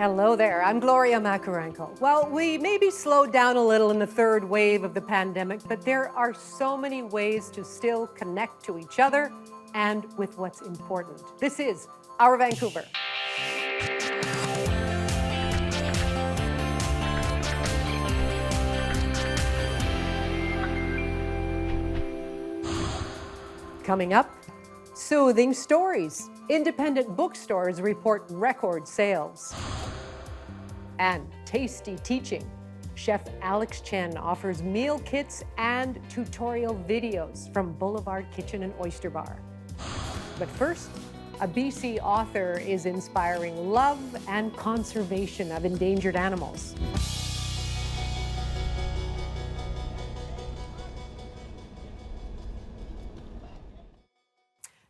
Hello there, I'm Gloria Makarenko. Well, we maybe slowed down a little in the third wave of the pandemic, but there are so many ways to still connect to each other and with what's important. This is Our Vancouver. Coming up, soothing stories. Independent bookstores report record sales. And tasty teaching. Chef Chen offers meal kits and tutorial videos from Boulevard Kitchen and Oyster Bar. But first, a BC author is inspiring love and conservation of endangered animals.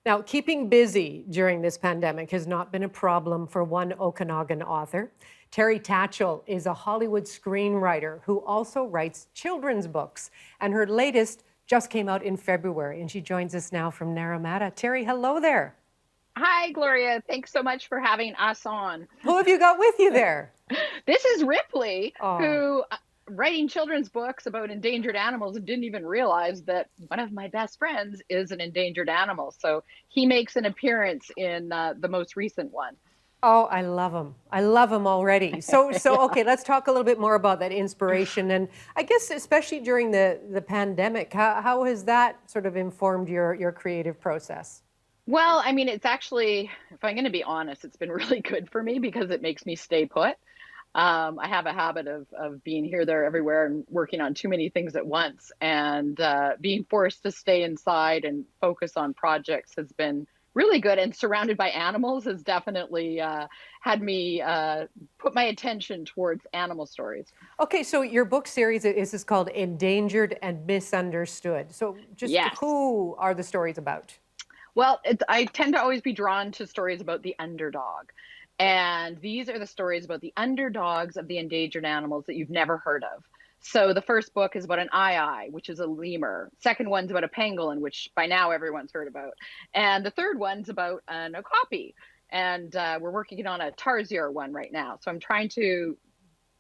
Now, keeping busy during this pandemic has not been a problem for one Okanagan author. Terri Tatchell is a Hollywood screenwriter who also writes children's books, and her latest just came out in February, and she joins us now from Naramata. Terri, hello there. Hi, Gloria. Thanks so much for having us on. Who have you got with you there? This is Ripley, who writing children's books about endangered animals and didn't even realize that one of my best friends is an endangered animal. So he makes an appearance in the most recent one. Oh, I love him. I love him already. So okay, let's talk a little bit more about that inspiration. And I guess especially during the pandemic, how has that sort of informed your creative process? Well, I mean, it's actually, if I'm going to be honest, it's been really good for me because it makes me stay put. I have a habit of being here, there, everywhere, and working on too many things at once. And being forced to stay inside and focus on projects has been really good. And surrounded by animals has definitely had me put my attention towards animal stories. Okay, so your book series is called Endangered and Misunderstood. So just Yes. Who are the stories about? Well, I tend to always be drawn to stories about the underdog. And these are the stories about the underdogs of the endangered animals that you've never heard of. So the first book is about an aye-aye, which is a lemur. Second one's about a pangolin, which by now everyone's heard about. And the third one's about an okapi. And we're working on a tarsier one right now. So I'm trying to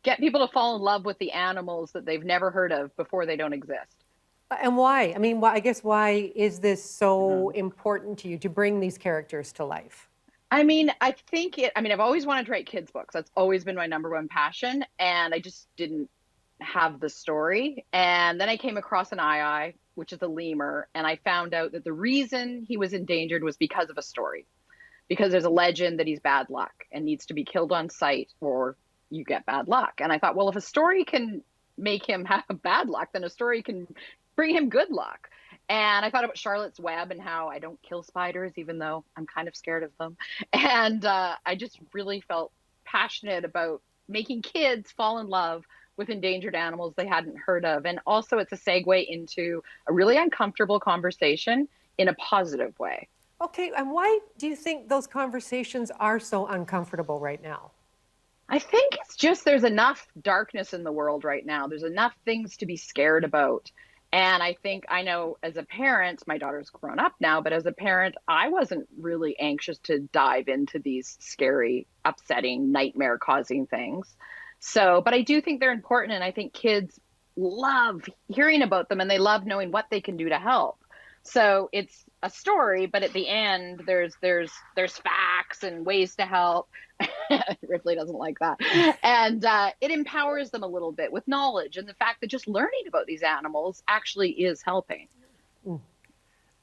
get people to fall in love with the animals that they've never heard of before they don't exist. And why? I mean, I guess why is this so important to you to bring these characters to life? I mean, I've always wanted to write kids' books. That's always been my number one passion. And I just didn't have the story. And then I came across an aye-aye, which is a lemur. And I found out that the reason he was endangered was because of a story. Because there's a legend that he's bad luck and needs to be killed on sight or you get bad luck. And I thought, well, if a story can make him have bad luck, then a story can bring him good luck. And I thought about Charlotte's Web and how I don't kill spiders, even though I'm kind of scared of them. And I just really felt passionate about making kids fall in love with endangered animals they hadn't heard of. And also it's a segue into a really uncomfortable conversation in a positive way. Okay, and why do you think those conversations are so uncomfortable right now? I think it's just there's enough darkness in the world right now. There's enough things to be scared about. And I know as a parent, my daughter's grown up now, but as a parent, I wasn't really anxious to dive into these scary, upsetting, nightmare-causing things. So, but I do think they're important, and I think kids love hearing about them, and they love knowing what they can do to help. So it's a story, but at the end, there's facts and ways to help. Ripley doesn't like that. And it empowers them a little bit with knowledge and the fact that just learning about these animals actually is helping.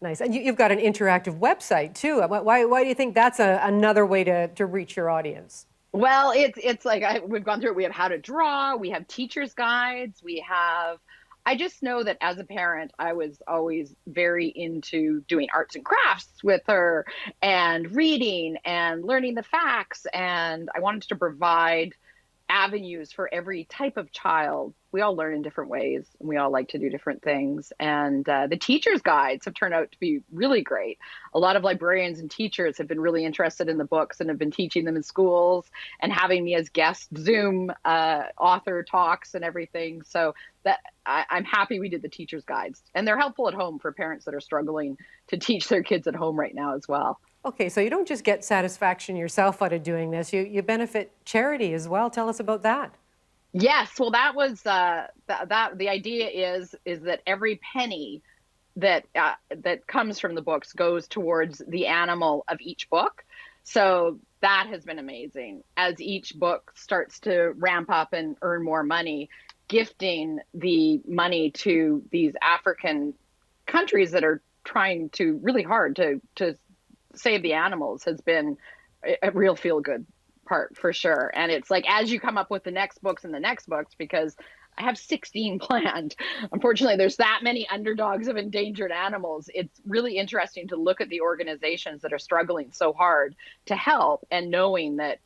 Nice. And you've got an interactive website too. Why do you think that's another way to reach your audience? Well, it's like we've gone through it. We have how to draw. We have teacher's guides. I just know that as a parent, I was always very into doing arts and crafts with her and reading and learning the facts. And I wanted to provide avenues for every type of child. We all learn in different ways and we all like to do different things. And the teacher's guides have turned out to be really great. A lot of librarians and teachers have been really interested in the books and have been teaching them in schools and having me as guest Zoom author talks and everything. So that I'm happy we did the teacher's guides, and they're helpful at home for parents that are struggling to teach their kids at home right now as well. Okay, so you don't just get satisfaction yourself out of doing this, you benefit charity as well. Tell us about that. Yes, well, that was the idea is that every penny that comes from the books goes towards the animal of each book. So that has been amazing. As each book starts to ramp up and earn more money, gifting the money to these African countries that are trying to really hard to save the animals has been a real feel good part for sure. And it's like as you come up with the next books and the next books, because I have 16 planned. Unfortunately, there's that many underdogs of endangered animals. It's really interesting to look at the organizations that are struggling so hard to help, and knowing that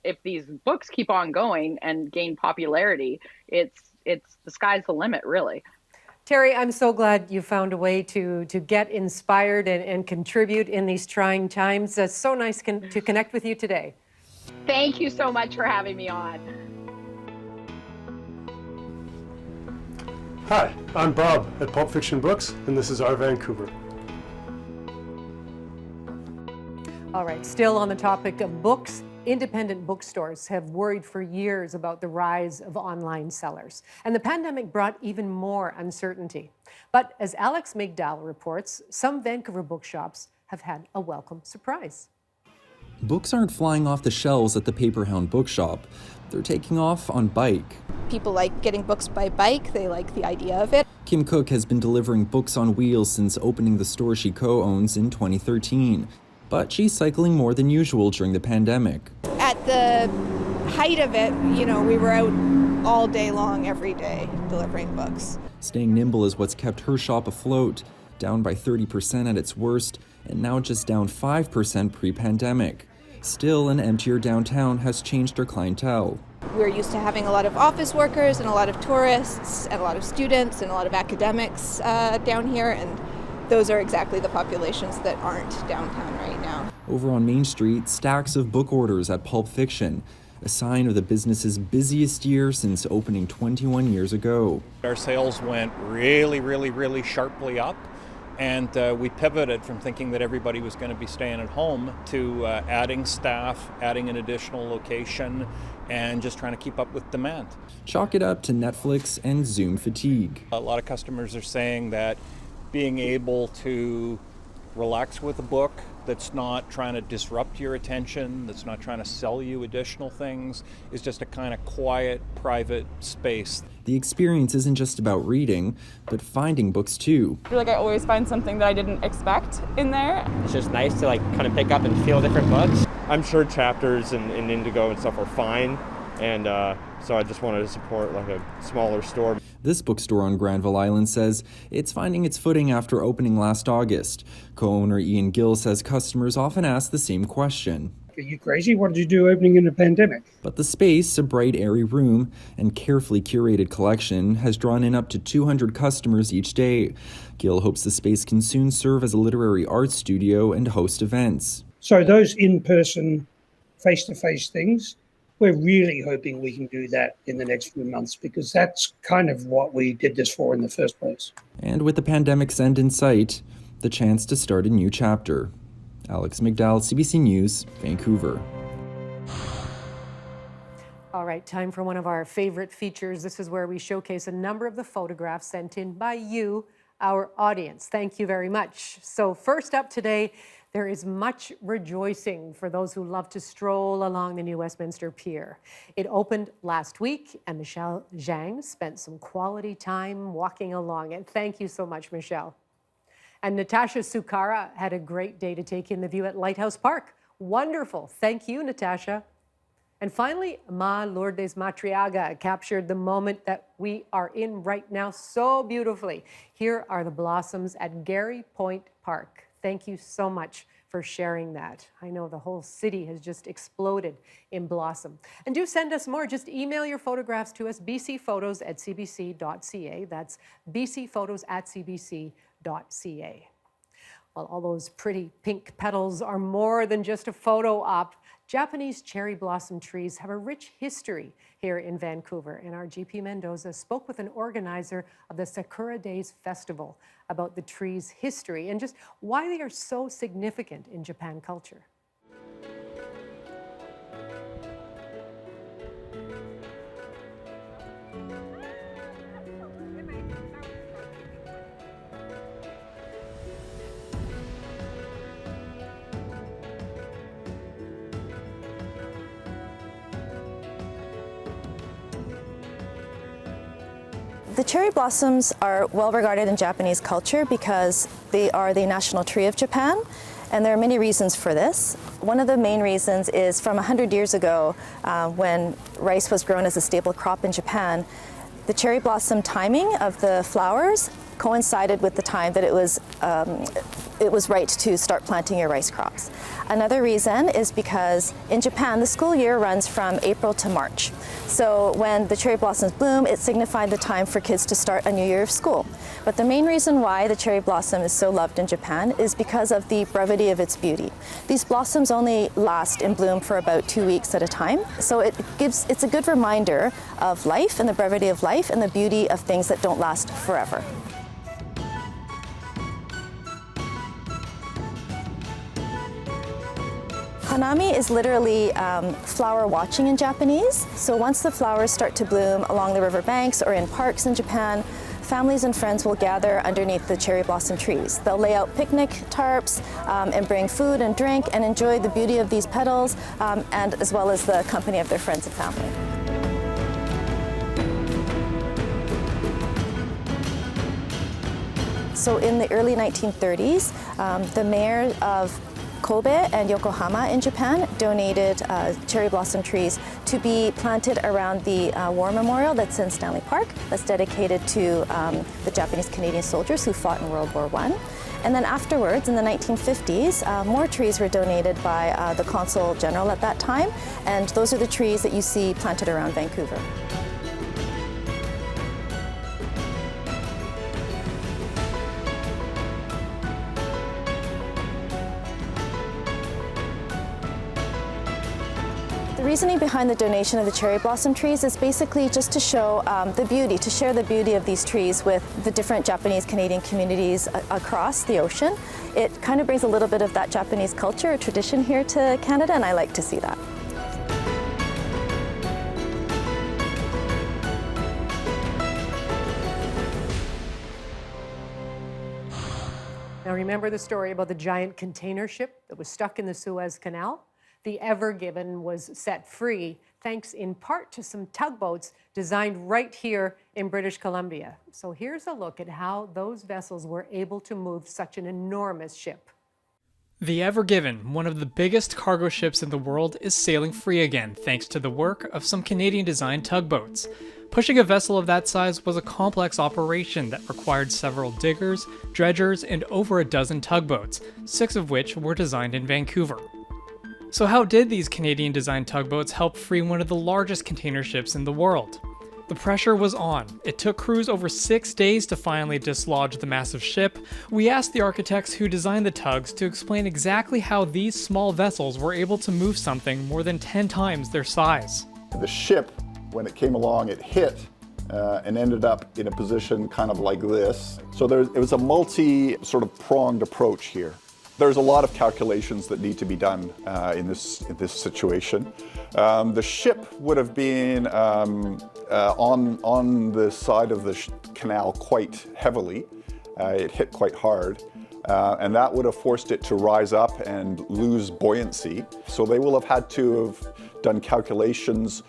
if these books keep on going and gain popularity, it's the sky's the limit, really. Terri, I'm so glad you found a way to get inspired and contribute in these trying times. It's so nice to connect with you today. Thank you so much for having me on. Hi, I'm Bob at Pulp Fiction Books, and this is our Vancouver. All right, still on the topic of books, independent bookstores have worried for years about the rise of online sellers, and the pandemic brought even more uncertainty. But as Alex Migdal reports, some Vancouver bookshops have had a welcome surprise. Books aren't flying off the shelves at the Paperhound bookshop. They're taking off on bike. People like getting books by bike. They like the idea of it. Kim Cook has been delivering books on wheels since opening the store she co-owns in 2013. But she's cycling more than usual during the pandemic. At the height of it, we were out all day long, every day, delivering books. Staying nimble is what's kept her shop afloat, down by 30% at its worst, and now just down 5% pre-pandemic. Still, an emptier downtown has changed her clientele. We're used to having a lot of office workers and a lot of tourists and a lot of students and a lot of academics down here, and those are exactly the populations that aren't downtown right now. Over on Main Street, stacks of book orders at Pulp Fiction, a sign of the business's busiest year since opening 21 years ago. Our sales went really sharply up, and we pivoted from thinking that everybody was going to be staying at home to adding staff, adding an additional location, and just trying to keep up with demand. Chalk it up to Netflix and Zoom fatigue. A lot of customers are saying that being able to relax with a book that's not trying to disrupt your attention, that's not trying to sell you additional things, is just a kind of quiet, private space. The experience isn't just about reading, but finding books too. I feel like I always find something that I didn't expect in there. It's just nice to kind of pick up and feel different books. I'm sure Chapters and Indigo and stuff are fine, and so I just wanted to support a smaller store. This bookstore on Granville Island says it's finding its footing after opening last August. Co-owner Ian Gill says customers often ask the same question. Are you crazy? What did you do opening in a pandemic? But the space, a bright, airy room, and carefully curated collection has drawn in up to 200 customers each day. Gill hopes the space can soon serve as a literary arts studio and host events. So those in-person, face-to-face things, we're really hoping we can do that in the next few months, because that's kind of what we did this for in the first place. And with the pandemic's end in sight, the chance to start a new chapter. Alex Migdal, CBC News, Vancouver. All right, time for one of our favorite features. This is where we showcase a number of the photographs sent in by you, our audience. Thank you very much. So first up today, there is much rejoicing for those who love to stroll along the new Westminster Pier. It opened last week, and Michelle Zhang spent some quality time walking along it. Thank you so much, Michelle. And Natasha Sukara had a great day to take in the view at Lighthouse Park. Wonderful. Thank you, Natasha. And finally, Ma Lourdes Matriaga captured the moment that we are in right now so beautifully. Here are the blossoms at Gary Point Park. Thank you so much for sharing that. I know the whole city has just exploded in blossom. And do send us more. Just email your photographs to us, bcphotos@cbc.ca. That's bcphotos@cbc.ca. Well, all those pretty pink petals are more than just a photo op. Japanese cherry blossom trees have a rich history here in Vancouver, and our GP Mendoza spoke with an organizer of the Sakura Days Festival about the trees' history and just why they are so significant in Japan culture. The cherry blossoms are well regarded in Japanese culture because they are the national tree of Japan, and there are many reasons for this. One of the main reasons is from 100 years ago, when rice was grown as a staple crop in Japan, the cherry blossom timing of the flowers coincided with the time that it was right to start planting your rice crops. Another reason is because in Japan, the school year runs from April to March. So when the cherry blossoms bloom, it signified the time for kids to start a new year of school. But the main reason why the cherry blossom is so loved in Japan is because of the brevity of its beauty. These blossoms only last in bloom for about 2 weeks at a time. So it's a good reminder of life and the brevity of life and the beauty of things that don't last forever. Hanami is literally flower watching in Japanese. So once the flowers start to bloom along the river banks or in parks in Japan, families and friends will gather underneath the cherry blossom trees. They'll lay out picnic tarps and bring food and drink and enjoy the beauty of these petals and as well as the company of their friends and family. So in the early 1930s, the mayor of Kobe and Yokohama in Japan donated cherry blossom trees to be planted around the war memorial that's in Stanley Park, that's dedicated to the Japanese Canadian soldiers who fought in World War I. And then afterwards, in the 1950s, more trees were donated by the Consul General at that time, and those are the trees that you see planted around Vancouver. The reasoning behind the donation of the cherry blossom trees is basically just to show the beauty, to share the beauty of these trees with the different Japanese Canadian communities across the ocean. It kind of brings a little bit of that Japanese culture or tradition here to Canada, and I like to see that. Now remember the story about the giant container ship that was stuck in the Suez Canal? The Ever Given was set free thanks in part to some tugboats designed right here in British Columbia. So here's a look at how those vessels were able to move such an enormous ship. The Ever Given, one of the biggest cargo ships in the world, is sailing free again thanks to the work of some Canadian-designed tugboats. Pushing a vessel of that size was a complex operation that required several diggers, dredgers, and over a dozen tugboats, 6 of which were designed in Vancouver. So how did these Canadian-designed tugboats help free one of the largest container ships in the world? The pressure was on. It took crews over 6 days to finally dislodge the massive ship. We asked the architects who designed the tugs to explain exactly how these small vessels were able to move something more than 10 times their size. The ship, when it came along, it hit and ended up in a position kind of like this. So it was a sort of pronged approach here. There's a lot of calculations that need to be done in this situation. The ship would have been on the side of the canal quite heavily. It hit quite hard, and that would have forced it to rise up and lose buoyancy. So they will have had to have done calculations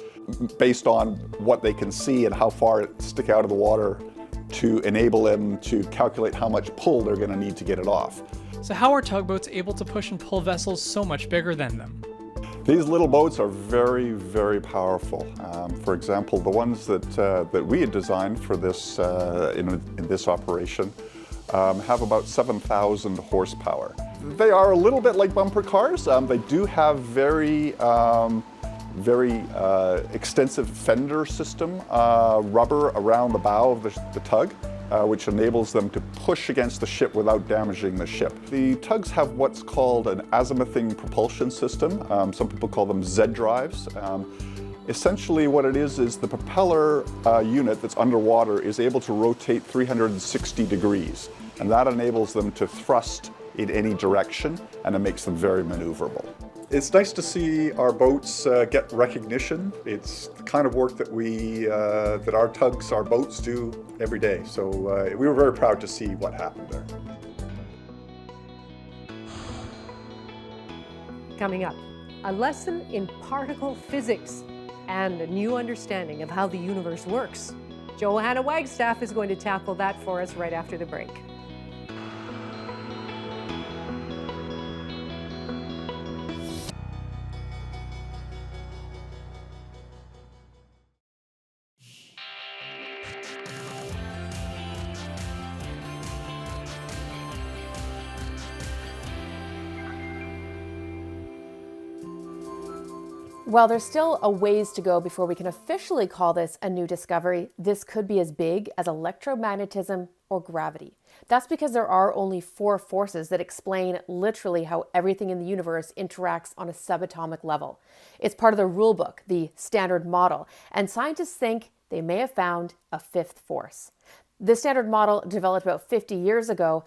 based on what they can see and how far it stick out of the water to enable them to calculate how much pull they're going to need to get it off. So how are tugboats able to push and pull vessels so much bigger than them? These little boats are very, very powerful. For example, the ones that we had designed for this in this operation have about 7,000 horsepower. They are a little bit like bumper cars. They do have very extensive fender system, rubber around the bow of the tug, which enables them to push against the ship without damaging the ship. The tugs have what's called an azimuthing propulsion system. Some people call them Z drives. Essentially what it is the propeller unit that's underwater is able to rotate 360 degrees, and that enables them to thrust in any direction, and it makes them very maneuverable. It's nice to see our boats get recognition. It's the kind of work that that our tugs, our boats do every day. So we were very proud to see what happened there. Coming up, a lesson in particle physics and a new understanding of how the universe works. Johanna Wagstaffe is going to tackle that for us right after the break. While there's still a ways to go before we can officially call this a new discovery, this could be as big as electromagnetism or gravity. That's because there are only 4 forces that explain literally how everything in the universe interacts on a subatomic level. It's part of the rulebook, the Standard Model, and scientists think they may have found a 5th force. The Standard Model, developed about 50 years ago,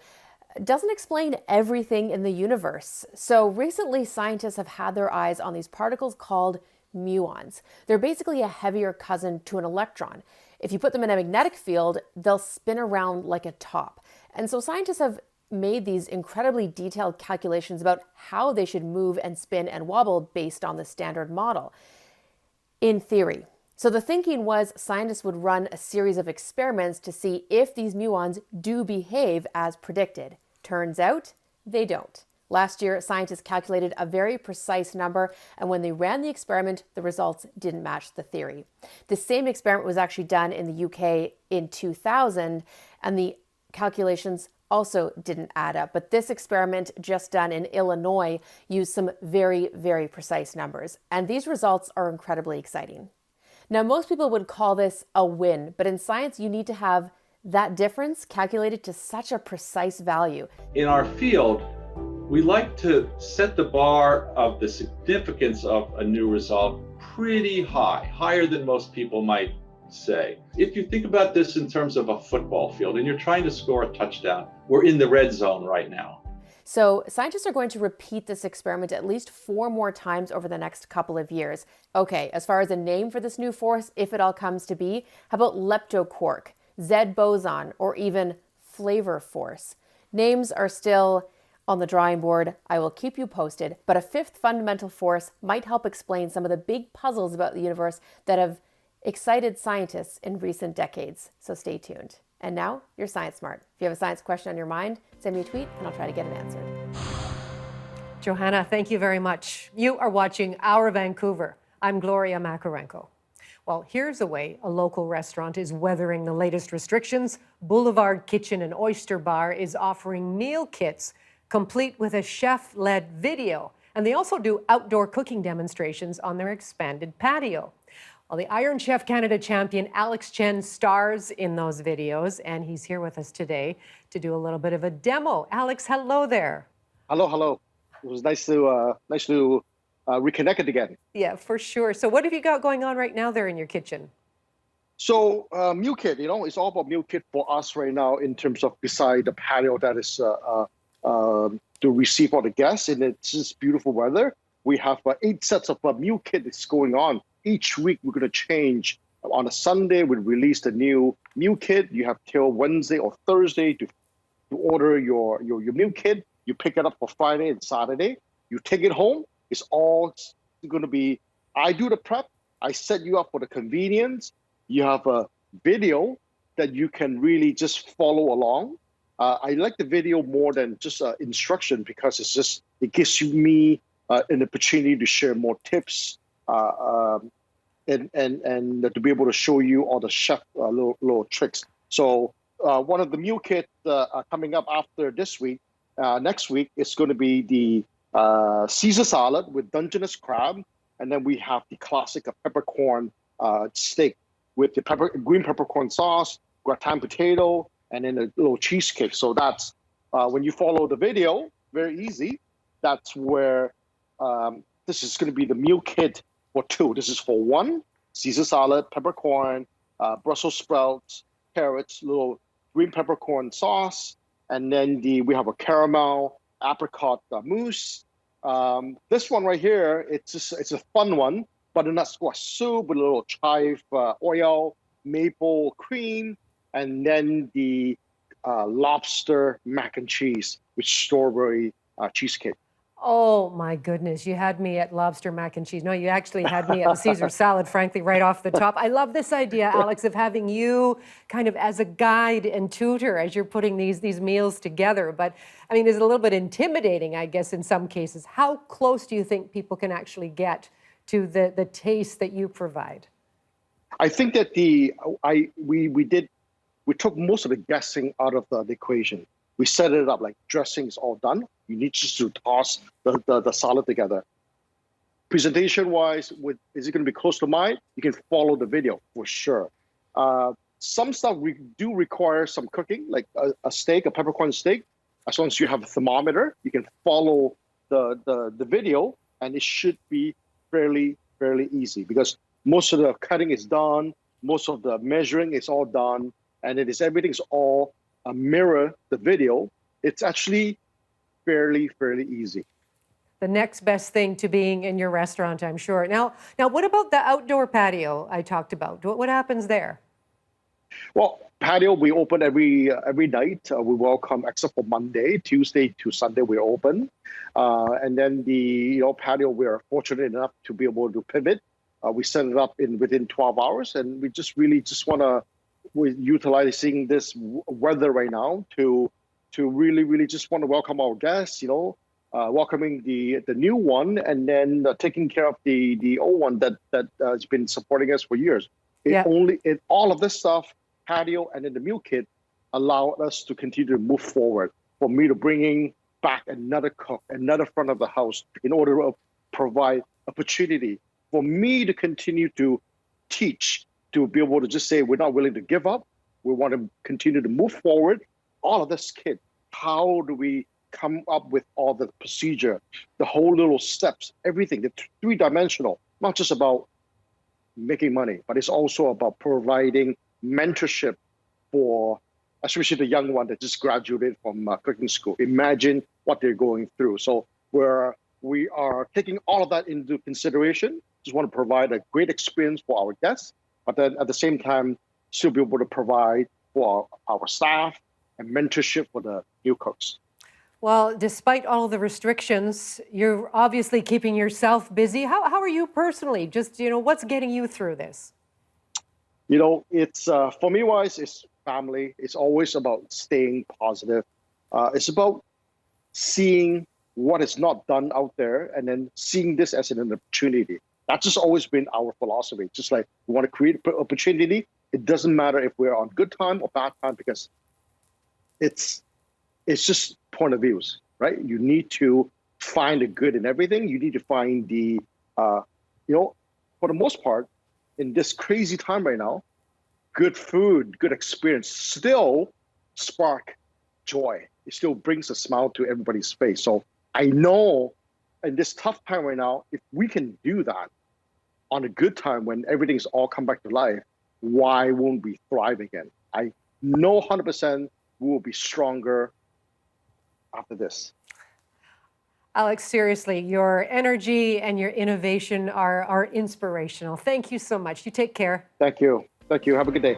doesn't explain everything in the universe. So recently, scientists have had their eyes on these particles called muons. They're basically a heavier cousin to an electron. If you put them in a magnetic field, they'll spin around like a top. And so scientists have made these incredibly detailed calculations about how they should move and spin and wobble based on the Standard Model. In theory. So the thinking was scientists would run a series of experiments to see if these muons do behave as predicted. Turns out they don't. Last year, scientists calculated a very precise number, and when they ran the experiment, the results didn't match the theory. The same experiment was actually done in the UK in 2000, and the calculations also didn't add up. But this experiment, just done in Illinois, used some very, very precise numbers, and these results are incredibly exciting. Now, most people would call this a win, but in science, you need to have that difference calculated to such a precise value. In our field, we like to set the bar of the significance of a new result pretty high, higher than most people might say. If you think about this in terms of a football field and you're trying to score a touchdown, we're in the red zone right now. So scientists are going to repeat this experiment at least 4 more times over the next couple of years. Okay, as far as a name for this new force, if it all comes to be, how about leptoquark, Z boson, or even flavor force? Names are still on the drawing board. I will keep you posted, but a 5th fundamental force might help explain some of the big puzzles about the universe that have excited scientists in recent decades. So stay tuned. And now, you're Science Smart. If you have a science question on your mind, send me a tweet and I'll try to get it answered. Johanna, thank you very much. You are watching Our Vancouver. I'm Gloria Makarenko. Well, here's a way a local restaurant is weathering the latest restrictions. Boulevard Kitchen and Oyster Bar is offering meal kits complete with a chef-led video. And they also do outdoor cooking demonstrations on their expanded patio. Well, the Iron Chef Canada champion Chen stars in those videos, and he's here with us today to do a little bit of a demo. Alex, hello there. Hello. It was nice to reconnect again. Yeah, for sure. So what have you got going on right now there in your kitchen? So meal kit, it's all about meal kit for us right now in terms of beside the patio that is to receive all the guests, and it's just beautiful weather. We have 8 sets of meal kit that's going on. Each week we're going to change. On a Sunday, we release the new meal kit. You have till Wednesday or Thursday to order your meal kit. You pick it up for Friday and Saturday. You take it home. It's all going to be, I do the prep. I set you up for the convenience. You have a video that you can really just follow along. I like the video more than just instruction because it gives me an opportunity to share more tips and to be able to show you all the chef little tricks. So one of the meal kits coming up after this week, next week, is going to be the Caesar salad with Dungeness crab, and then we have the classic peppercorn steak with the green peppercorn sauce, gratin potato, and then a little cheesecake. So that's when you follow the video, very easy. That's where this is going to be the meal kit for 2. This is for 1, Caesar salad, peppercorn, Brussels sprouts, carrots, little green peppercorn sauce, and then we have a caramel apricot mousse. This one right here, it's a fun one, butternut squash soup with a little chive oil, maple cream, and then the lobster mac and cheese with strawberry cheesecake. Oh my goodness, you had me at lobster mac and cheese. No, you actually had me at the Caesar salad, frankly, right off the top. I love this idea, Alex, of having you kind of as a guide and tutor as you're putting these meals together. But I mean, is it a little bit intimidating, I guess, in some cases? How close do you think people can actually get to the taste that you provide? I think that we took most of the guessing out of the equation. We set it up like dressing is all done. You need just to toss the salad together. Presentation-wise, is it going to be close to mine? You can follow the video for sure. Some stuff we do require some cooking, like a steak, a peppercorn steak. As long as you have a thermometer, you can follow the video, and it should be fairly easy because most of the cutting is done, most of the measuring is all done, and everything's all mirror the video. It's actually fairly easy. The next best thing to being in your restaurant, I'm sure. Now, what about the outdoor patio I talked about? What happens there? Well, patio, we open every night. We welcome, except for Monday, Tuesday to Sunday, we're open. And then the patio, we're fortunate enough to be able to pivot. We set it up within 12 hours, and we we're utilizing this weather right now to really just want to welcome our guests, welcoming the new one, and then taking care of the old one that has been supporting us for years. All of this stuff, patio and then the meal kit, allow us to continue to move forward. For me to bringing back another cook, another front of the house, in order to provide opportunity for me to continue to teach, to be able to just say we're not willing to give up. We want to continue to move forward. All of this kit, how do we come up with all the procedure, the whole little steps, everything, the 3-dimensional, not just about making money, but it's also about providing mentorship for especially the young one that just graduated from cooking school. Imagine what they're going through. So we are taking all of that into consideration. Just want to provide a great experience for our guests, but then at the same time, still be able to provide for our staff and mentorship for the new cooks. Well, despite all the restrictions, you're obviously keeping yourself busy. How are you personally? Just, what's getting you through this? It's for me wise, it's family. It's always about staying positive. It's about seeing what is not done out there and then seeing this as an opportunity. That's just always been our philosophy. Just like we want to create opportunity. It doesn't matter if we're on good time or bad time, because it's just point of views, right? You need to find the good in everything. You need to find the, for the most part, in this crazy time right now, good food, good experience still spark joy. It still brings a smile to everybody's face. So I know in this tough time right now, if we can do that on a good time when everything's all come back to life, why won't we thrive again? I know 100% we will be stronger after this. Alex, seriously, your energy and your innovation are inspirational. Thank you so much. You take care. Thank you. Thank you. Have a good day.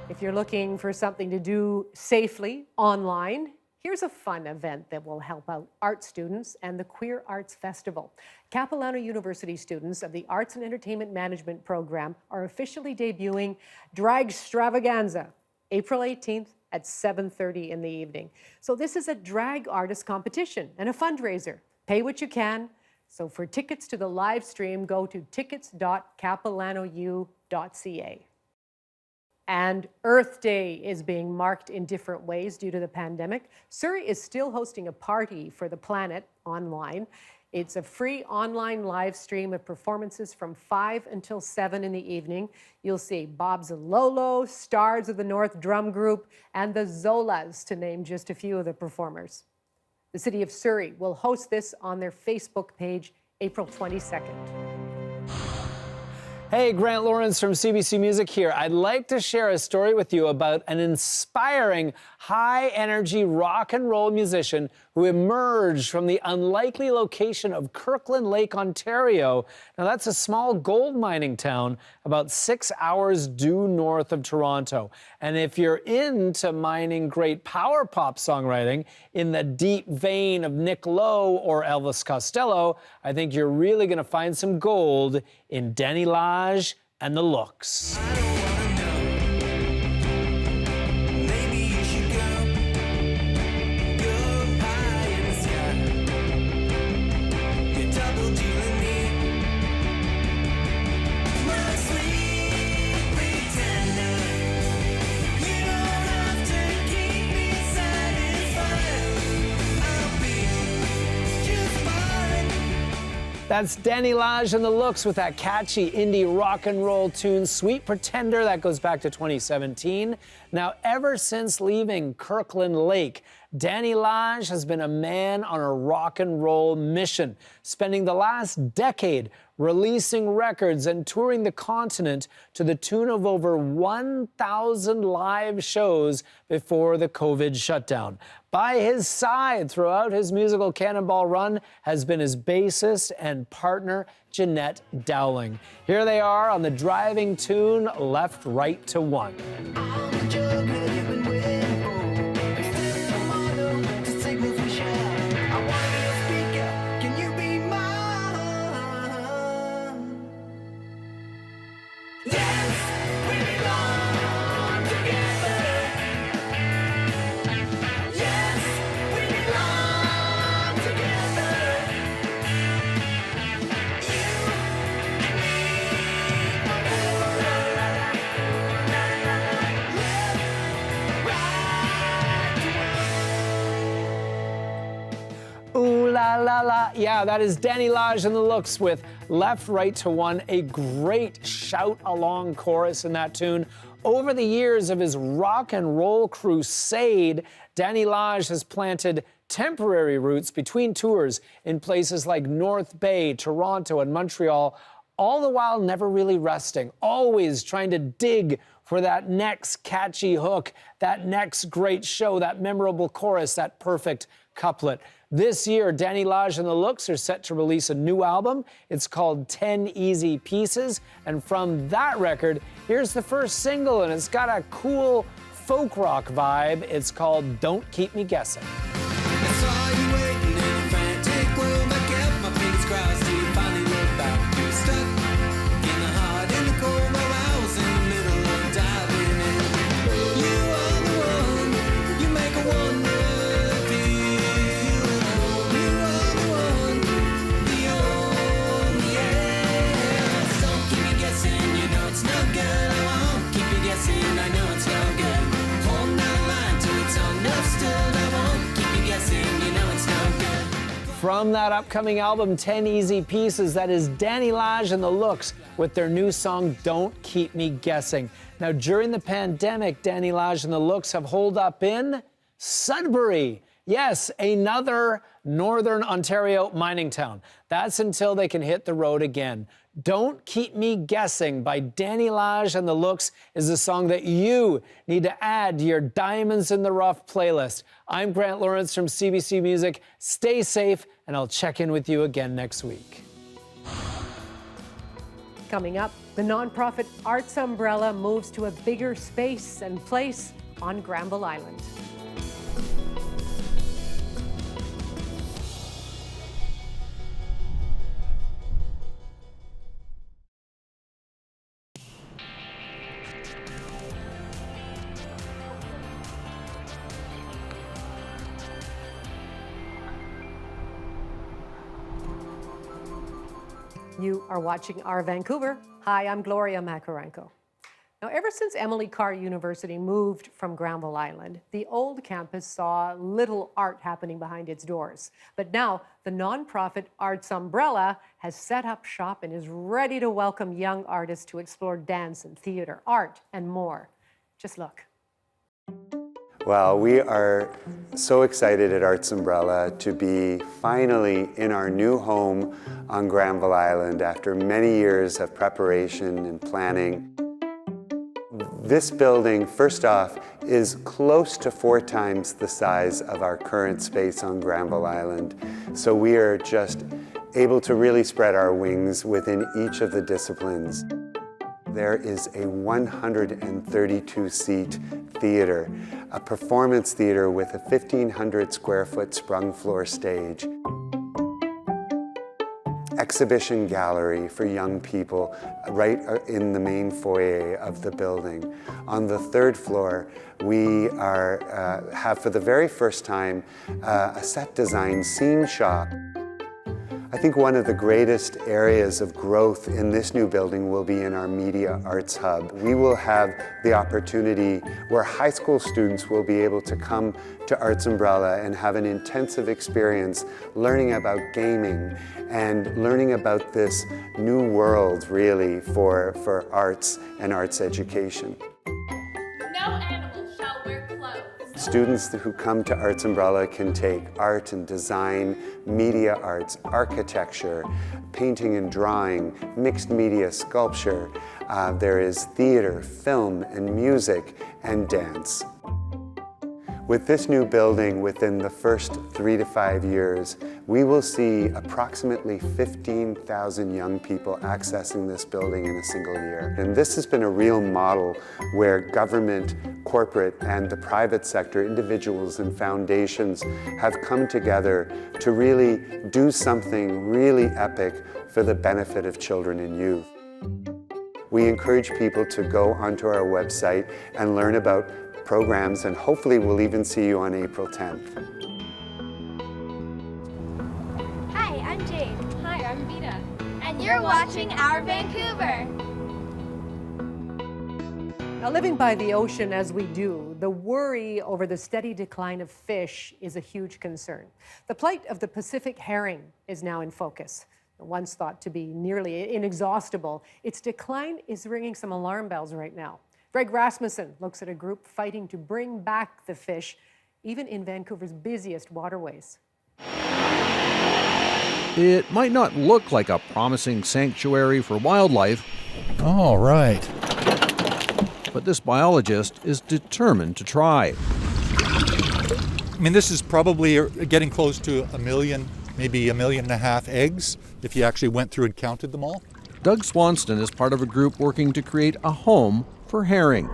If you're looking for something to do safely online, here's a fun event that will help out art students and the Queer Arts Festival. Capilano University students of the Arts and Entertainment Management program are officially debuting Drag Stravaganza, April 18th at 7:30 in the evening. So this is a drag artist competition and a fundraiser. Pay what you can. So for tickets to the live stream, go to tickets.capilanou.ca. And Earth Day is being marked in different ways due to the pandemic. Surrey is still hosting a party for the planet online. It's a free online live stream of performances from 5 until 7 in the evening. You'll see Bob's and Lolo, Stars of the North Drum Group, and the Zolas, to name just a few of the performers. The City of Surrey will host this on their Facebook page April 22nd. Hey, Grant Lawrence from CBC Music here. I'd like to share a story with you about an inspiring, high-energy rock and roll musician who emerged from the unlikely location of Kirkland Lake, Ontario. Now, that's a small gold mining town about 6 hours due north of Toronto. And if you're into mining great power pop songwriting in the deep vein of Nick Lowe or Elvis Costello, I think you're really going to find some gold in Danny Lage and the Looks. That's Danny Lage and the Looks with that catchy indie rock and roll tune, Sweet Pretender. That goes back to 2017. Now, ever since leaving Kirkland Lake, Danny Lage has been a man on a rock and roll mission, spending the last decade releasing records and touring the continent to the tune of over 1,000 live shows before the COVID shutdown. By his side throughout his musical cannonball run has been his bassist and partner, Jeanette Dowling. Here they are on the driving tune, Left, Right to One. Ooh la la la. Yeah, that is Danny Lage and the Looks with Left, Right to One, a great shout-along chorus in that tune. Over the years of his rock and roll crusade, Danny Lage has planted temporary roots between tours in places like North Bay, Toronto, and Montreal, all the while never really resting, always trying to dig for that next catchy hook, that next great show, that memorable chorus, that perfect couplet. This year, Danny Lage and the Looks are set to release a new album. It's called 10 Easy Pieces, and from that record, here's the first single, and it's got a cool folk rock vibe. It's called Don't Keep Me Guessing. I saw you waiting in a frantic room. I kept my fingers crossed till you finally looked back. You were stuck in the hot and the cold while I was in the middle of diving in. You are the one, you make a wonder feel at home. You are the one, the only else. Don't keep me guessing, you know it's no good. I won't keep you guessing, I know it's no good. Hold that line till it's understood. I won't keep you guessing, you know it's no good. From that upcoming album, 10 Easy Pieces, that is Danny Lage and the Looks with their new song, Don't Keep Me Guessing. Now, during the pandemic, Danny Lage and the Looks have holed up in Sudbury. Yes, another Northern Ontario mining town. That's until they can hit the road again. Don't Keep Me Guessing by Danny Lage and the Looks is a song that you need to add to your Diamonds in the Rough playlist. I'm Grant Lawrence from CBC Music. Stay safe, and I'll check in with you again next week. Coming up, the nonprofit Arts Umbrella moves to a bigger space and place on Granville Island. You are watching Our Vancouver. Hi, I'm Gloria Makarenko. Now, ever since Emily Carr University moved from Granville Island, the old campus saw little art happening behind its doors. But now, the nonprofit Arts Umbrella has set up shop and is ready to welcome young artists to explore dance and theater, art, and more. Just look. Well, we are so excited at Arts Umbrella to be finally in our new home on Granville Island after many years of preparation and planning. This building, first off, is close to 4 times the size of our current space on Granville Island. So we are just able to really spread our wings within each of the disciplines. There is a 132-seat theater, a performance theater with a 1,500 square foot sprung floor stage. Exhibition gallery for young people right in the main foyer of the building. On the 3rd floor, we have for the very first time a set design scene shop. I think one of the greatest areas of growth in this new building will be in our Media Arts Hub. We will have the opportunity where high school students will be able to come to Arts Umbrella and have an intensive experience learning about gaming and learning about this new world, really, for arts and arts education. No animal shall wear clothes. Students who come to Arts Umbrella can take art and design, media arts, architecture, painting and drawing, mixed media sculpture. There is theater, film, and music, and dance. With this new building, within the first 3 to 5 years, we will see approximately 15,000 young people accessing this building in a single year. And this has been a real model where government, corporate, and the private sector, individuals and foundations have come together to really do something really epic for the benefit of children and youth. We encourage people to go onto our website and learn about programs, and hopefully we'll even see you on April 10th. Hi, I'm Jade. Hi, I'm Vita. And you're watching Our Vancouver. Now, living by the ocean as we do, the worry over the steady decline of fish is a huge concern. The plight of the Pacific herring is now in focus. Once thought to be nearly inexhaustible, its decline is ringing some alarm bells right now. Greg Rasmussen looks at a group fighting to bring back the fish, even in Vancouver's busiest waterways. It might not look like a promising sanctuary for wildlife. Oh, right. But this biologist is determined to try. I mean, this is probably getting close to 1 million, maybe 1.5 million eggs, if you actually went through and counted them all. Doug Swanston is part of a group working to create a home for herring,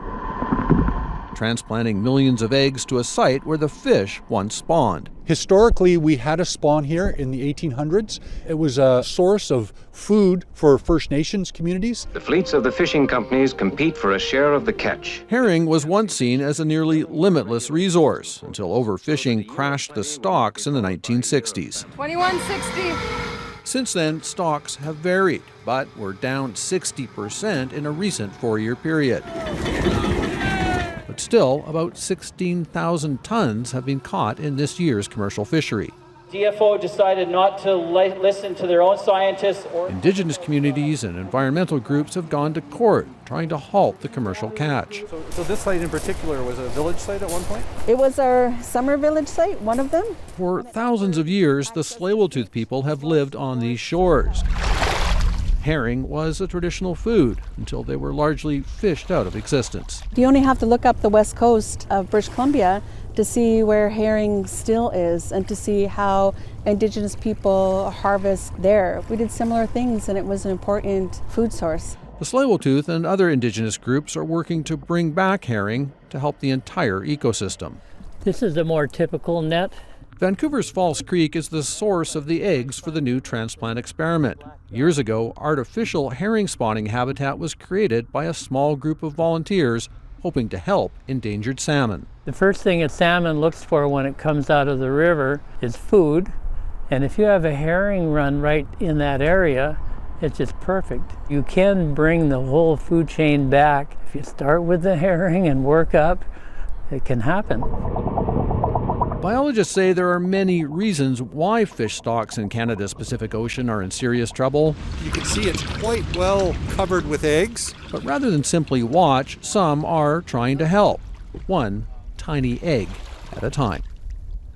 transplanting millions of eggs to a site where the fish once spawned. Historically, we had a spawn here in the 1800s. It was a source of food for First Nations communities. The fleets of the fishing companies compete for a share of the catch. Herring was once seen as a nearly limitless resource until overfishing crashed the stocks in the 1960s. 2160. Since then, stocks have varied, but were down 60% in a recent 4-year period. But still, about 16,000 tons have been caught in this year's commercial fishery. DFO decided not to listen to their own scientists or... Indigenous communities and environmental groups have gone to court trying to halt the commercial catch. So this site in particular was a village site at one point? It was our summer village site, one of them. For thousands of years, the Tsleil-Waututh people have lived on these shores. Herring was a traditional food until they were largely fished out of existence. You only have to look up the west coast of British Columbia to see where herring still is and to see how Indigenous people harvest there. We did similar things and it was an important food source. The Tsleil-Waututh and other Indigenous groups are working to bring back herring to help the entire ecosystem. This is a more typical net. Vancouver's False Creek is the source of the eggs for the new transplant experiment. Years ago, artificial herring spawning habitat was created by a small group of volunteers hoping to help endangered salmon. The first thing a salmon looks for when it comes out of the river is food. And if you have a herring run right in that area, it's just perfect. You can bring the whole food chain back If you start with the herring and work up, it can happen. Biologists say there are many reasons why fish stocks in Canada's Pacific Ocean are in serious trouble. You can see it's quite well covered with eggs. But rather than simply watch, some are trying to help, one tiny egg at a time.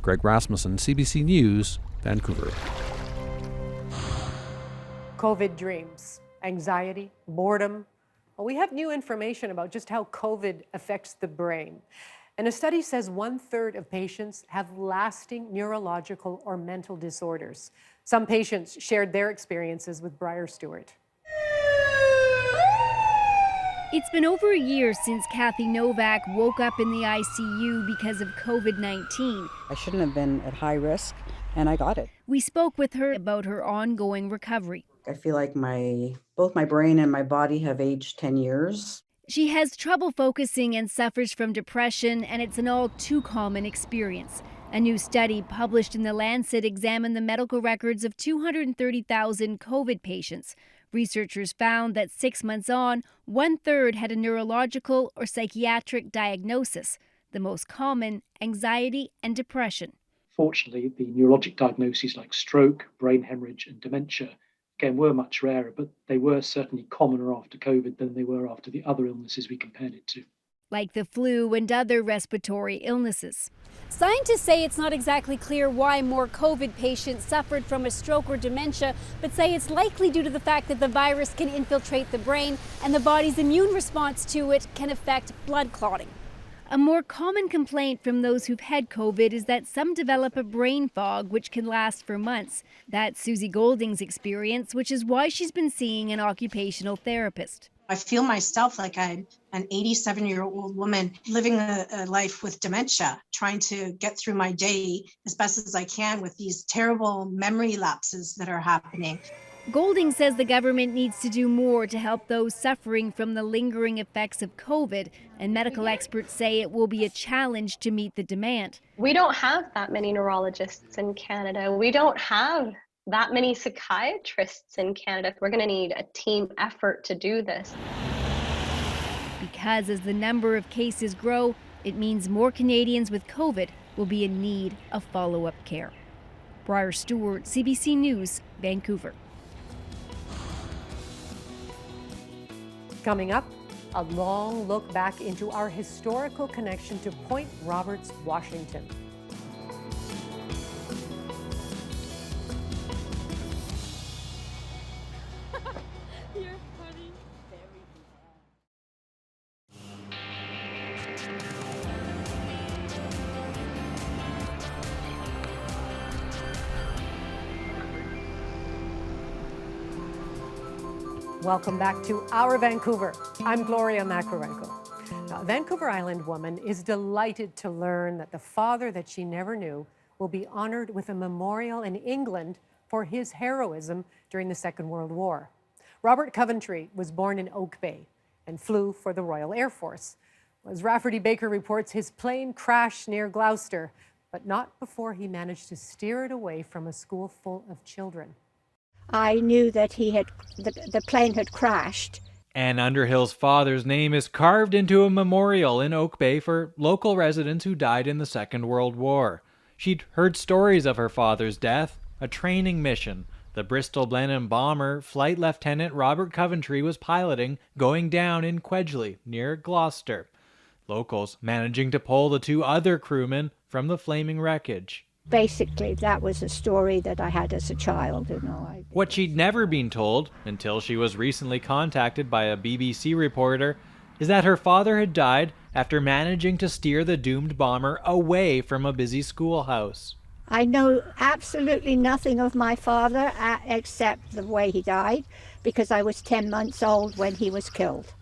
Greg Rasmussen, CBC News, Vancouver. COVID dreams, anxiety, boredom. Well, we have new information about just how COVID affects the brain. And a study says 1/3 of patients have lasting neurological or mental disorders. Some patients shared their experiences with Briar Stewart. It's been over a year since Kathy Novak woke up in the ICU because of COVID-19. I shouldn't have been at high risk, and I got it. We spoke with her about her ongoing recovery. I feel like both my brain and my body have aged 10 years. She has trouble focusing and suffers from depression, and it's an all too common experience. A new study published in The Lancet examined the medical records of 230,000 COVID patients. Researchers found that 6 months on, 1/3 had a neurological or psychiatric diagnosis, the most common, anxiety and depression. Fortunately, the neurologic diagnoses like stroke, brain hemorrhage and dementia, again, were much rarer, but they were certainly commoner after COVID than they were after the other illnesses we compared it to. Like the flu and other respiratory illnesses. Scientists say it's not exactly clear why more COVID patients suffered from a stroke or dementia, but say it's likely due to the fact that the virus can infiltrate the brain and the body's immune response to it can affect blood clotting. A more common complaint from those who've had COVID is that some develop a brain fog, which can last for months. That's Susie Golding's experience, which is why she's been seeing an occupational therapist. I feel myself like I'm an 87-year-old woman living a life with dementia, trying to get through my day as best as I can with these terrible memory lapses that are happening. Golding says the government needs to do more to help those suffering from the lingering effects of COVID, and medical experts say it will be a challenge to meet the demand. We don't have that many neurologists in Canada. We don't have that many psychiatrists in Canada. We're going to need a team effort to do this. Because as the number of cases grow, it means more Canadians with COVID will be in need of follow-up care. Briar Stewart, CBC News, Vancouver. Coming up, a long look back into our historical connection to Point Roberts, Washington. Welcome back to Our Vancouver. I'm Gloria Makarenko. Now, a Vancouver Island woman is delighted to learn that the father that she never knew will be honored with a memorial in England for his heroism during the Second World War. Robert Coventry was born in Oak Bay and flew for the Royal Air Force. As Rafferty Baker reports, his plane crashed near Gloucester, but not before he managed to steer it away from a school full of children. I knew that the plane had crashed. Anne Underhill's father's name is carved into a memorial in Oak Bay for local residents who died in the Second World War. She'd heard stories of her father's death, a training mission. The Bristol Blenheim bomber Flight Lieutenant Robert Coventry was piloting, going down in Quedgeley, near Gloucester. Locals managing to pull the two other crewmen from the flaming wreckage. Basically, that was a story that I had as a child, you know. What she'd never been told, until she was recently contacted by a BBC reporter, is that her father had died after managing to steer the doomed bomber away from a busy schoolhouse. I know absolutely nothing of my father except the way he died, because I was 10 months old when he was killed.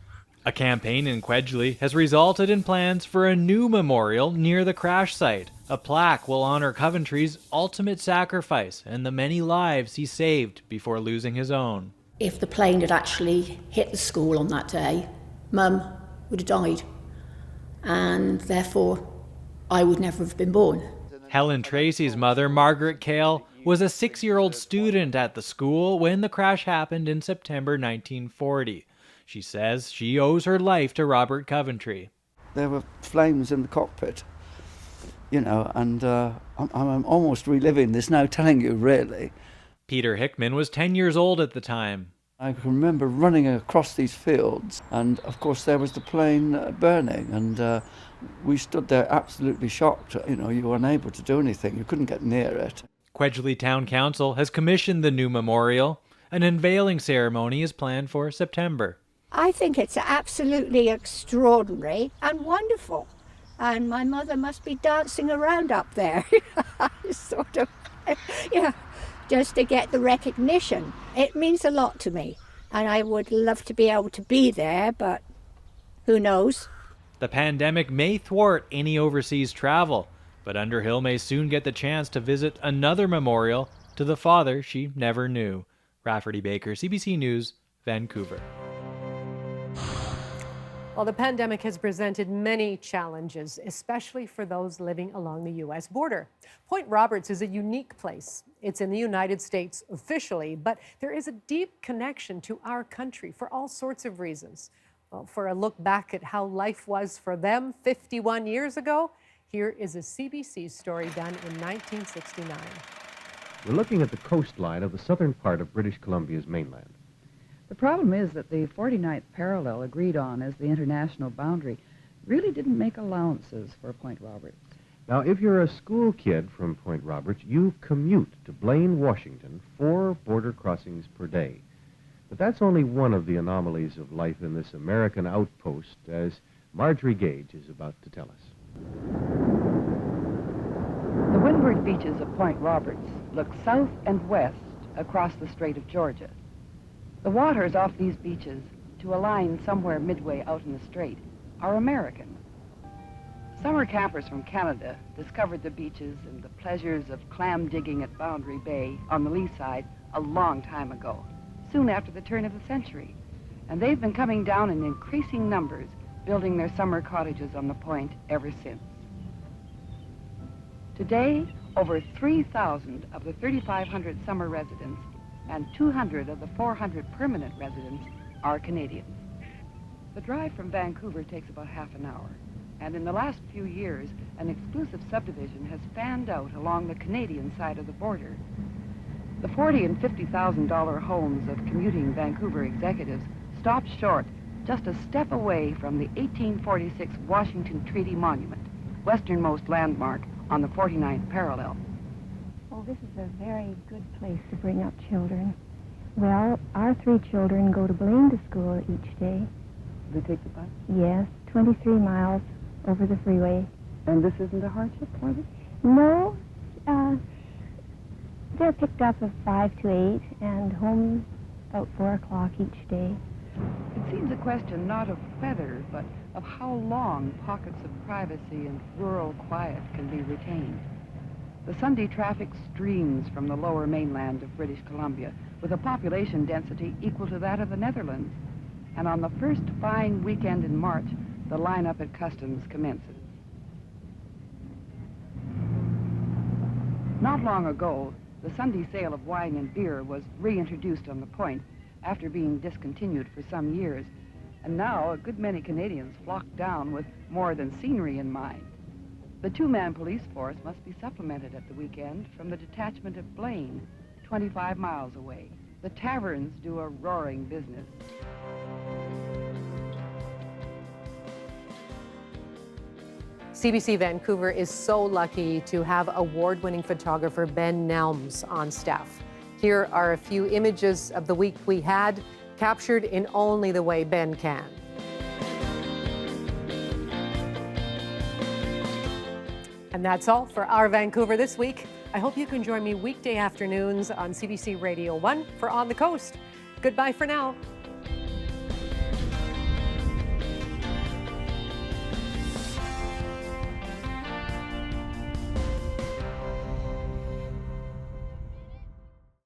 A campaign in Quedgeley has resulted in plans for a new memorial near the crash site. A plaque will honor Coventry's ultimate sacrifice and the many lives he saved before losing his own. If the plane had actually hit the school on that day, Mum would have died, and therefore I would never have been born. Helen Tracy's mother, Margaret Cale, was a 6-year-old student at the school when the crash happened in September 1940. She says she owes her life to Robert Coventry. There were flames in the cockpit, you know, and I'm almost reliving this now, telling you, really. Peter Hickman was 10 years old at the time. I can remember running across these fields, and of course there was the plane burning, and we stood there absolutely shocked. You know, you were unable to do anything. You couldn't get near it. Quedgeley Town Council has commissioned the new memorial. An unveiling ceremony is planned for September. I think it's absolutely extraordinary and wonderful. And my mother must be dancing around up there, sort of, yeah, just to get the recognition. It means a lot to me. And I would love to be able to be there, but who knows? The pandemic may thwart any overseas travel, but Underhill may soon get the chance to visit another memorial to the father she never knew. Rafferty Baker, CBC News, Vancouver. Well, the pandemic has presented many challenges, especially for those living along the U.S. border. Point Roberts is a unique place. It's in the United States officially, but there is a deep connection to our country for all sorts of reasons. Well, for a look back at how life was for them 51 years ago, here is a CBC story done in 1969. We're looking at the coastline of the southern part of British Columbia's mainland. The problem is that the 49th parallel agreed on as the international boundary really didn't make allowances for Point Roberts. Now, if you're a school kid from Point Roberts, you commute to Blaine, Washington, 4 border crossings per day. But that's only one of the anomalies of life in this American outpost, as Marjorie Gage is about to tell us. The windward beaches of Point Roberts look south and west across the Strait of Georgia. The waters off these beaches, to a line somewhere midway out in the strait, are American. Summer campers from Canada discovered the beaches and the pleasures of clam digging at Boundary Bay on the lee side a long time ago, soon after the turn of the century. And they've been coming down in increasing numbers, building their summer cottages on the point ever since. Today, over 3,000 of the 3,500 summer residents and 200 of the 400 permanent residents are Canadians. The drive from Vancouver takes about half an hour, and in the last few years, an exclusive subdivision has fanned out along the Canadian side of the border. The $40,000 and $50,000 homes of commuting Vancouver executives stop short just a step away from the 1846 Washington Treaty Monument, westernmost landmark on the 49th parallel. Oh, this is a very good place to bring up children. Well, our 3 children go to Blaine to school each day. They take the bus? Yes, 23 miles over the freeway. And this isn't a hardship for them? No, they're picked up at 5 to 8 and home about 4 o'clock each day. It seems a question not of whether, but of how long pockets of privacy and rural quiet can be retained. The Sunday traffic streams from the lower mainland of British Columbia with a population density equal to that of the Netherlands. And on the first fine weekend in March, the lineup at customs commences. Not long ago, the Sunday sale of wine and beer was reintroduced on the point after being discontinued for some years. And now a good many Canadians flock down with more than scenery in mind. The 2-man police force must be supplemented at the weekend from the detachment of Blaine, 25 miles away. The taverns do a roaring business. CBC Vancouver is so lucky to have award-winning photographer Ben Nelms on staff. Here are a few images of the week we had, captured in only the way Ben can. And that's all for Our Vancouver this week. I hope you can join me weekday afternoons on CBC Radio 1 for On the Coast. Goodbye for now.